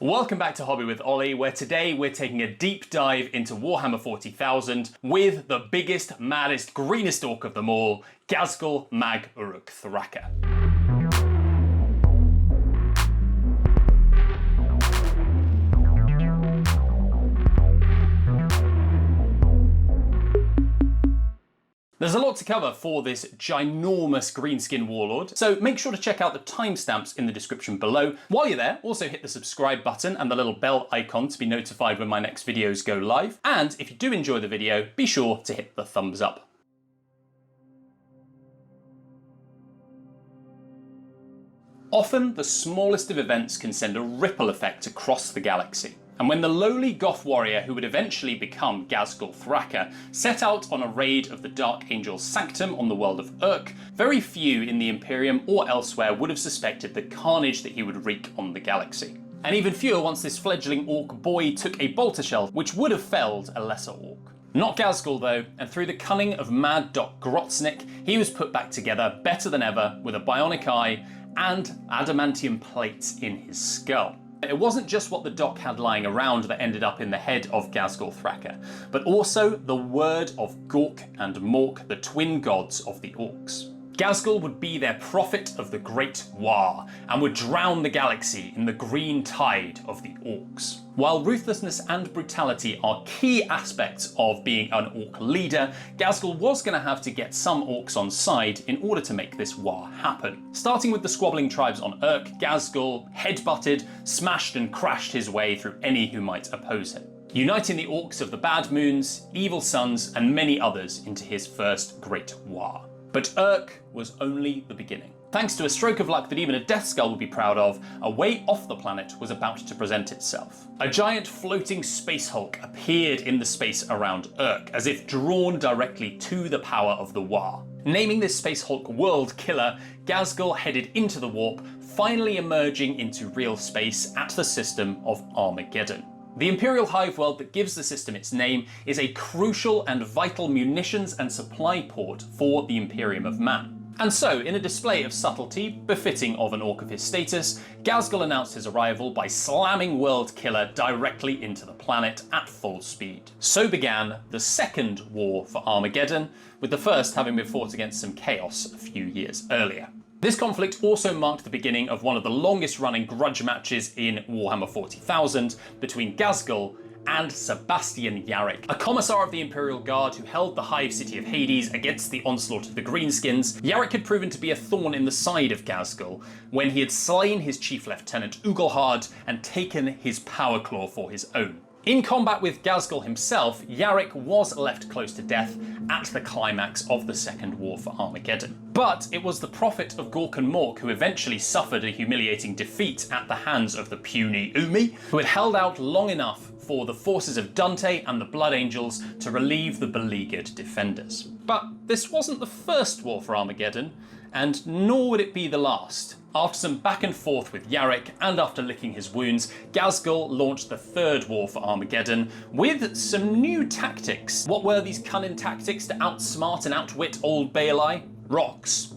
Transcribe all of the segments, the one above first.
Welcome back to Hobby with Ollie, where today we're taking a deep dive into Warhammer 40,000 with the biggest, maddest, greenest orc of them all, Ghazghkull Thraka. There's a lot to cover for this ginormous greenskin warlord, so make sure to check out the timestamps in the description below. While you're there, also hit the subscribe button and the little bell icon to be notified when my next videos go live. And if you do enjoy the video, be sure to hit the thumbs up. Often, the smallest of events can send a ripple effect across the galaxy. And when the lowly Goth warrior who would eventually become Ghazghkull Thraka set out on a raid of the Dark Angel's sanctum on the world of Urk, very few in the Imperium or elsewhere would have suspected the carnage that he would wreak on the galaxy. And even fewer once this fledgling orc boy took a bolter shell which would have felled a lesser orc. Not Ghazghkull though, and through the cunning of Mad Doc Grotznik, he was put back together better than ever with a bionic eye and adamantium plates in his skull. It wasn't just what the Doc had lying around that ended up in the head of Ghazghkull Thraka, but also the word of Gork and Mork, the twin gods of the orcs. Ghazghkull would be their prophet of the Great War, and would drown the galaxy in the green tide of the orcs. While ruthlessness and brutality are key aspects of being an orc leader, Ghazghkull was going to have to get some orcs on side in order to make this war happen. Starting with the squabbling tribes on Urk, Ghazghkull headbutted, smashed and crashed his way through any who might oppose him, uniting the orcs of the Bad Moons, Evil Suns and many others into his first Great War. But Urk was only the beginning. Thanks to a stroke of luck that even a Death Skull would be proud of, a way off the planet was about to present itself. A giant floating space hulk appeared in the space around Urk, as if drawn directly to the power of the War. Naming this space hulk World Killer, Ghazghkull headed into the warp, finally emerging into real space at the system of Armageddon. The Imperial Hive world that gives the system its name is a crucial and vital munitions and supply port for the Imperium of Man. And so, in a display of subtlety befitting of an orc of his status, Ghazghkull announced his arrival by slamming World Killer directly into the planet at full speed. So began the second war for Armageddon, with the first having been fought against some chaos a few years earlier. This conflict also marked the beginning of one of the longest running grudge matches in Warhammer 40,000 between Ghazghkull and Sebastian Yarrick, a commissar of the Imperial Guard who held the Hive City of Hades against the onslaught of the Greenskins. Yarrick had proven to be a thorn in the side of Ghazghkull when he had slain his chief lieutenant Ugelhard and taken his power claw for his own. In combat with Ghazghkull himself, Yarrick was left close to death at the climax of the Second War for Armageddon. But it was the prophet of Gork and Mork who eventually suffered a humiliating defeat at the hands of the puny Umi, who had held out long enough for the forces of Dante and the Blood Angels to relieve the beleaguered defenders. But this wasn't the first war for Armageddon, and nor would it be the last. After some back and forth with Yarrick, and after licking his wounds, Ghazghkull launched the third war for Armageddon with some new tactics. What were these cunning tactics to outsmart and outwit old Baali? Rocks.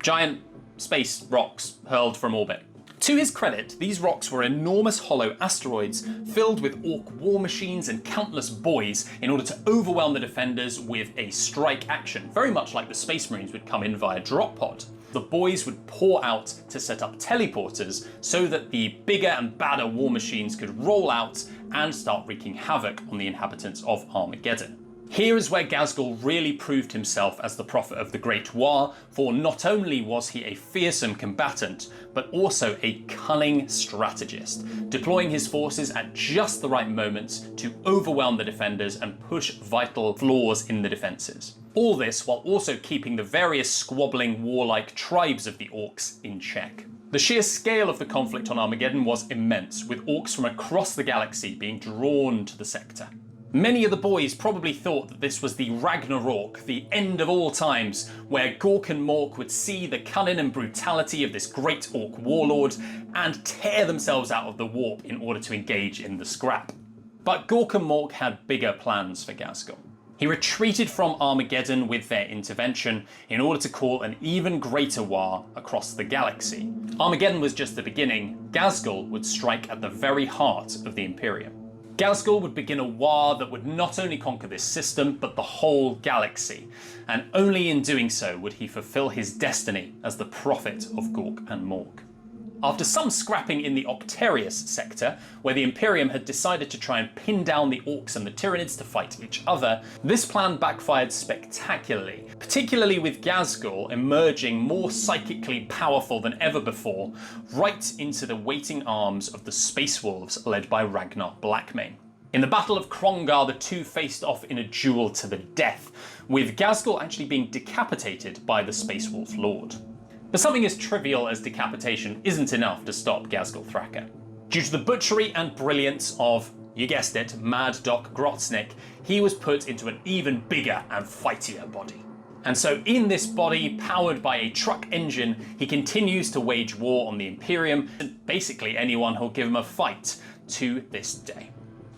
Giant space rocks hurled from orbit. To his credit, these rocks were enormous hollow asteroids filled with orc war machines and countless boys in order to overwhelm the defenders with a strike action, very much like the Space Marines would come in via drop pod. The boys would pour out to set up teleporters so that the bigger and badder war machines could roll out and start wreaking havoc on the inhabitants of Armageddon. Here is where Ghazghkull really proved himself as the prophet of the Great War, for not only was he a fearsome combatant, but also a cunning strategist, deploying his forces at just the right moments to overwhelm the defenders and push vital flaws in the defences. All this while also keeping the various squabbling warlike tribes of the orcs in check. The sheer scale of the conflict on Armageddon was immense, with orcs from across the galaxy being drawn to the sector. Many of the boys probably thought that this was the Ragnarok, the end of all times, where Gork and Mork would see the cunning and brutality of this great orc warlord and tear themselves out of the warp in order to engage in the scrap. But Gork and Mork had bigger plans for Ghazghkull. He retreated from Armageddon with their intervention in order to call an even greater war across the galaxy. Armageddon was just the beginning. Ghazghkull would strike at the very heart of the Imperium. Ghazghkull would begin a war that would not only conquer this system, but the whole galaxy, and only in doing so would he fulfill his destiny as the prophet of Ghork and Mork. After some scrapping in the Octarius sector, where the Imperium had decided to try and pin down the Orcs and the Tyranids to fight each other, this plan backfired spectacularly, particularly with Ghazghkull emerging more psychically powerful than ever before, right into the waiting arms of the Space Wolves led by Ragnar Blackmane. In the Battle of Krongar, the two faced off in a duel to the death, with Ghazghkull actually being decapitated by the Space Wolf Lord. But something as trivial as decapitation isn't enough to stop Ghazghkull Thraka. Due to the butchery and brilliance of, you guessed it, Mad Doc Grotznik, he was put into an even bigger and fightier body. And so in this body, powered by a truck engine, he continues to wage war on the Imperium and basically anyone who'll give him a fight to this day.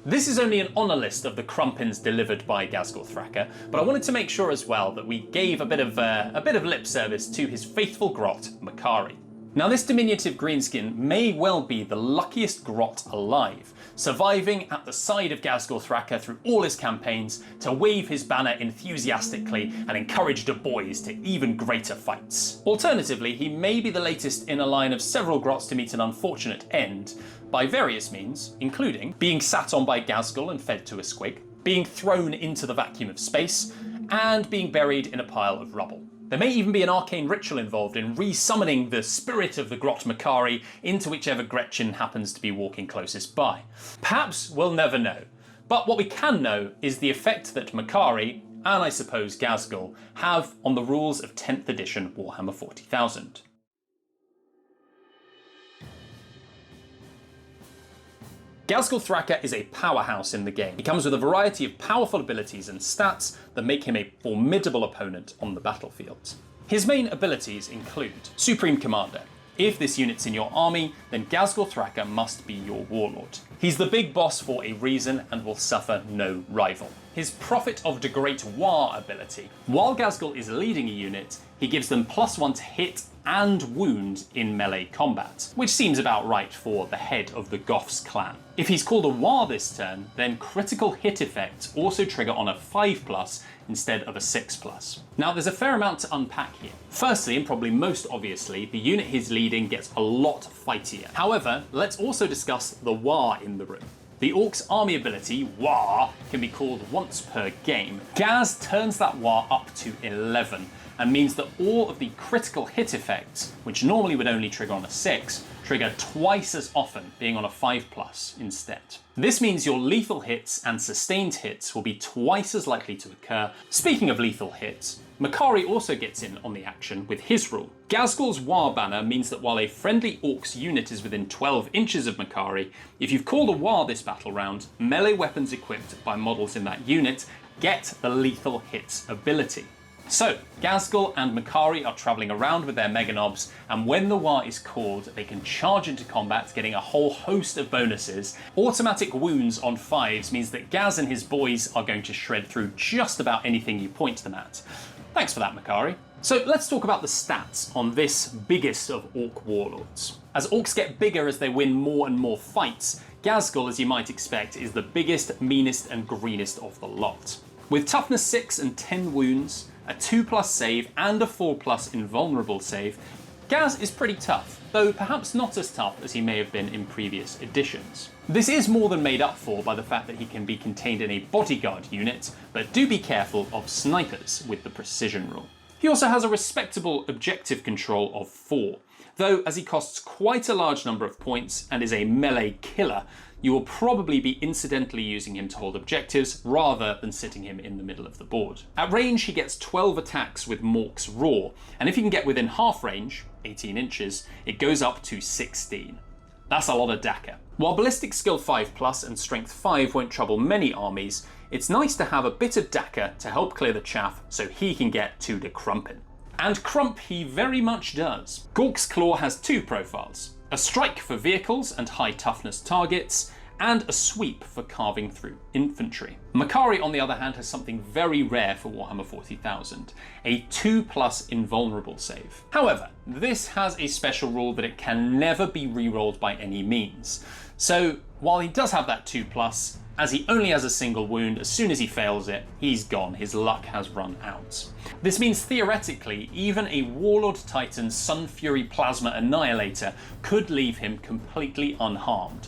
This is only an honour list of the crumpins delivered by Ghazghkull Thraka, but I wanted to make sure as well that we gave a bit of lip service to his faithful grot, Makari. Now this diminutive greenskin may well be the luckiest grot alive, surviving at the side of Ghazghkull Thraka through all his campaigns to wave his banner enthusiastically and encourage the boys to even greater fights. Alternatively, he may be the latest in a line of several grots to meet an unfortunate end, by various means, including being sat on by Ghazghkull and fed to a squig, being thrown into the vacuum of space, and being buried in a pile of rubble. There may even be an arcane ritual involved in re-summoning the spirit of the Grot Makari into whichever Gretchen happens to be walking closest by. Perhaps we'll never know, but what we can know is the effect that Makari, and I suppose Ghazghkull, have on the rules of 10th edition Warhammer 40,000. Ghazghkull Thraka is a powerhouse in the game. He comes with a variety of powerful abilities and stats that make him a formidable opponent on the battlefield. His main abilities include Supreme Commander. If this unit's in your army, then Ghazghkull Thraka must be your warlord. He's the big boss for a reason and will suffer no rival. His Prophet of the Great War ability. While Ghazghkull is leading a unit, he gives them +1 to hit and wound in melee combat, which seems about right for the head of the Goths clan. If he's called a War this turn, then critical hit effects also trigger on a 5+ instead of a 6+. Now there's a fair amount to unpack here. Firstly, and probably most obviously, the unit he's leading gets a lot fightier. However, let's also discuss the War in the room. The Orcs' army ability, War, can be called once per game. Gaz turns that War up to 11, and means that all of the critical hit effects, which normally would only trigger on a 6, trigger twice as often, being on a 5+ instead. This means your lethal hits and sustained hits will be twice as likely to occur. Speaking of lethal hits, Makari also gets in on the action with his rule. Ghazghkull's War banner means that while a friendly Orcs unit is within 12 inches of Makari, if you've called a War this battle round, melee weapons equipped by models in that unit get the lethal hits ability. So, Ghazghkull and Makari are travelling around with their Meganobs, and when the War is called, they can charge into combat, getting a whole host of bonuses. Automatic wounds on 5s means that Gaz and his boys are going to shred through just about anything you point them at. Thanks for that, Makari. So let's talk about the stats on this biggest of Orc warlords. As Orcs get bigger as they win more and more fights, Ghazghkull, as you might expect, is the biggest, meanest and greenest of the lot. With toughness 6 and 10 wounds, a 2+ save and a 4+ invulnerable save, Gaz is pretty tough, though perhaps not as tough as he may have been in previous editions. This is more than made up for by the fact that he can be contained in a bodyguard unit, but do be careful of snipers with the precision rule. He also has a respectable objective control of 4, though as he costs quite a large number of points and is a melee killer, you will probably be incidentally using him to hold objectives rather than sitting him in the middle of the board. At range, he gets 12 attacks with Mork's Roar, and if you can get within half range, 18 inches, it goes up to 16. That's a lot of Daka. While Ballistic Skill 5+ and Strength 5 won't trouble many armies, it's nice to have a bit of Daka to help clear the chaff so he can get to the Crumpin. And crump he very much does. Ghork's Claw has 2 profiles. A strike for vehicles and high toughness targets, and a sweep for carving through infantry. Makari, on the other hand, has something very rare for Warhammer 40,000, a 2+ invulnerable save. However, this has a special rule that it can never be rerolled by any means. So while he does have that 2+, as he only has a single wound, as soon as he fails it, he's gone. His luck has run out. This means theoretically, even a Warlord Titan Sun Fury Plasma Annihilator could leave him completely unharmed.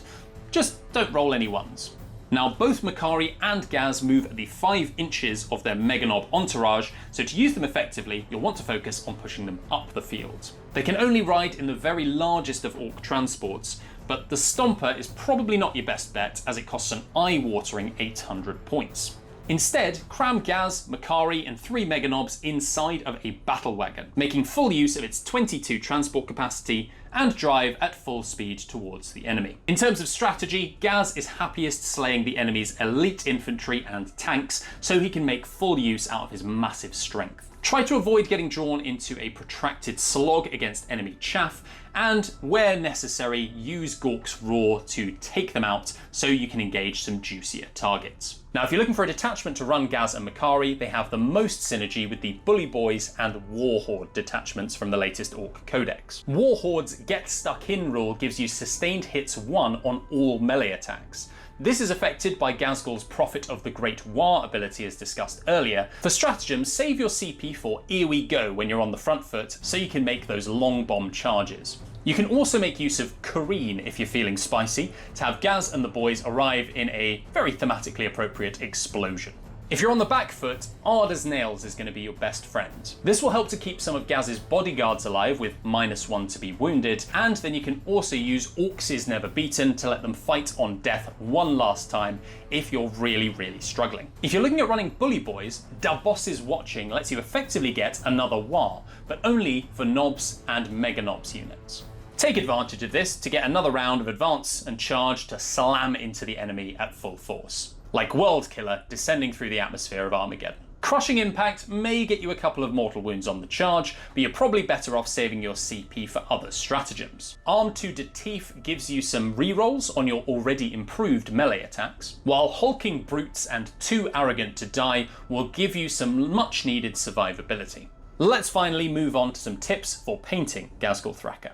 Just don't roll any ones. Now, both Makari and Gaz move at the 5 inches of their Meganob entourage, so to use them effectively, you'll want to focus on pushing them up the field. They can only ride in the very largest of Orc transports, but the Stomper is probably not your best bet, as it costs an eye-watering 800 points. Instead, cram Gaz, Makari and 3 Meganobs inside of a battle wagon, making full use of its 22 transport capacity and drive at full speed towards the enemy. In terms of strategy, Gaz is happiest slaying the enemy's elite infantry and tanks, so he can make full use out of his massive strength. Try to avoid getting drawn into a protracted slog against enemy chaff, and where necessary, use Gork's Roar to take them out so you can engage some juicier targets. Now, if you're looking for a detachment to run Gaz and Makari, they have the most synergy with the Bully Boys and Warhorde detachments from the latest Orc Codex. Warhorde's Get Stuck In rule gives you sustained hits 1 on all melee attacks. This is affected by Ghazghkull's Prophet of the Great War ability as discussed earlier. For stratagems, save your CP for Here We Go when you're on the front foot so you can make those long bomb charges. You can also make use of Kareen if you're feeling spicy, to have Gaz and the boys arrive in a very thematically appropriate explosion. If you're on the back foot, Hard as Nails is going to be your best friend. This will help to keep some of Gaz's bodyguards alive with -1 to be wounded, and then you can also use Orcs is Never Beaten to let them fight on death one last time if you're really struggling. If you're looking at running Bully Boys, Da Boss's Watching lets you effectively get another War, but only for Nobs and Mega Nobs units. Take advantage of this to get another round of advance and charge to slam into the enemy at full force, like World Killer descending through the atmosphere of Armageddon. Crushing Impact may get you a couple of mortal wounds on the charge, but you're probably better off saving your CP for other stratagems. Arm to the Teeth gives you some rerolls on your already improved melee attacks, while Hulking Brutes and Too Arrogant to Die will give you some much needed survivability. Let's finally move on to some tips for painting Ghazghkull Thraka.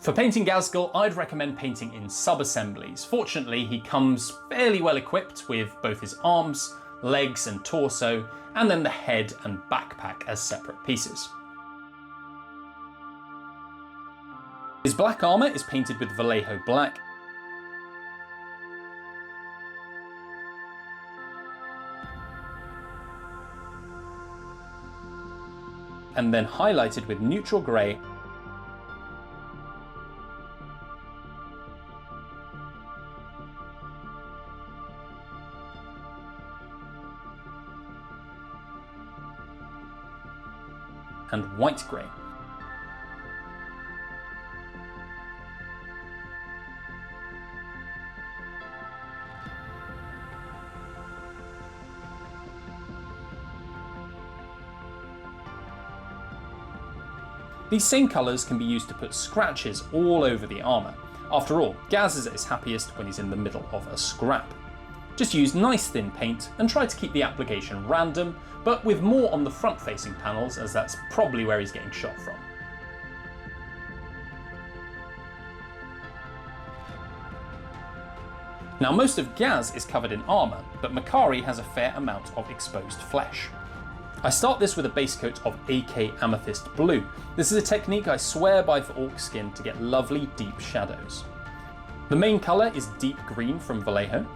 For painting Ghazghkull, I'd recommend painting in sub-assemblies. Fortunately, he comes fairly well equipped with both his arms, legs and torso, and then the head and backpack as separate pieces. His black armour is painted with Vallejo black, and then highlighted with neutral grey and white grey. These same colours can be used to put scratches all over the armour. After all, Gaz is at his happiest when he's in the middle of a scrap. Just use nice thin paint and try to keep the application random, but with more on the front facing panels, as that's probably where he's getting shot from. Now, most of Gaz is covered in armour, but Makari has a fair amount of exposed flesh. I start this with a base coat of AK Amethyst Blue. This is a technique I swear by for orc skin to get lovely deep shadows. The main colour is deep green from Vallejo.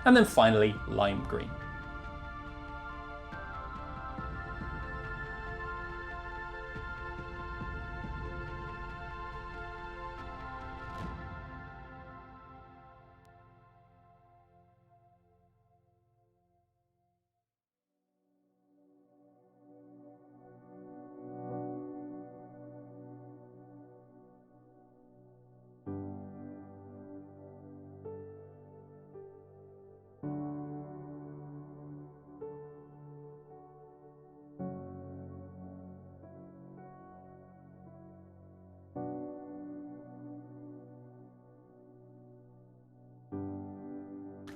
And then finally, lime green.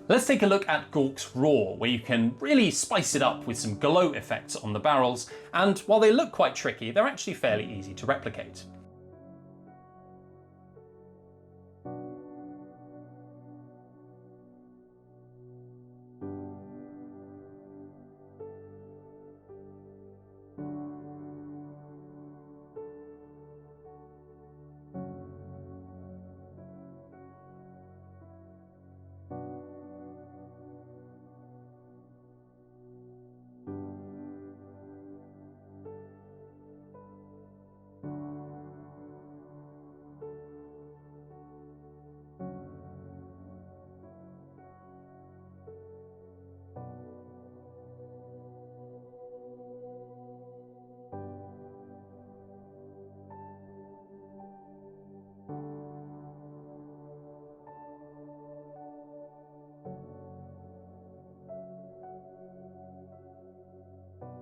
Let's take a look at Ghazghkull's Roar, where you can really spice it up with some glow effects on the barrels, and while they look quite tricky, they're actually fairly easy to replicate.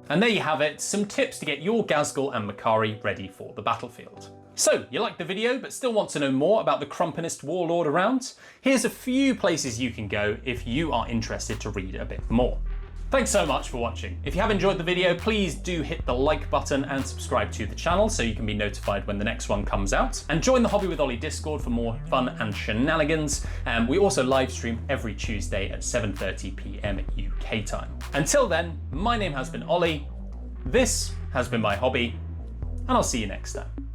And there you have it, some tips to get your Ghazghkull and Makari ready for the battlefield. So, you liked the video but still want to know more about the crumpinest warlord around? Here's a few places you can go if you are interested to read a bit more. Thanks so much for watching. If you have enjoyed the video, please do hit the like button and subscribe to the channel so you can be notified when the next one comes out. And join the Hobby with Ollie Discord for more fun and shenanigans. We also live stream every Tuesday at 7:30 PM UK time. Until then, my name has been Ollie, this has been my hobby, and I'll see you next time.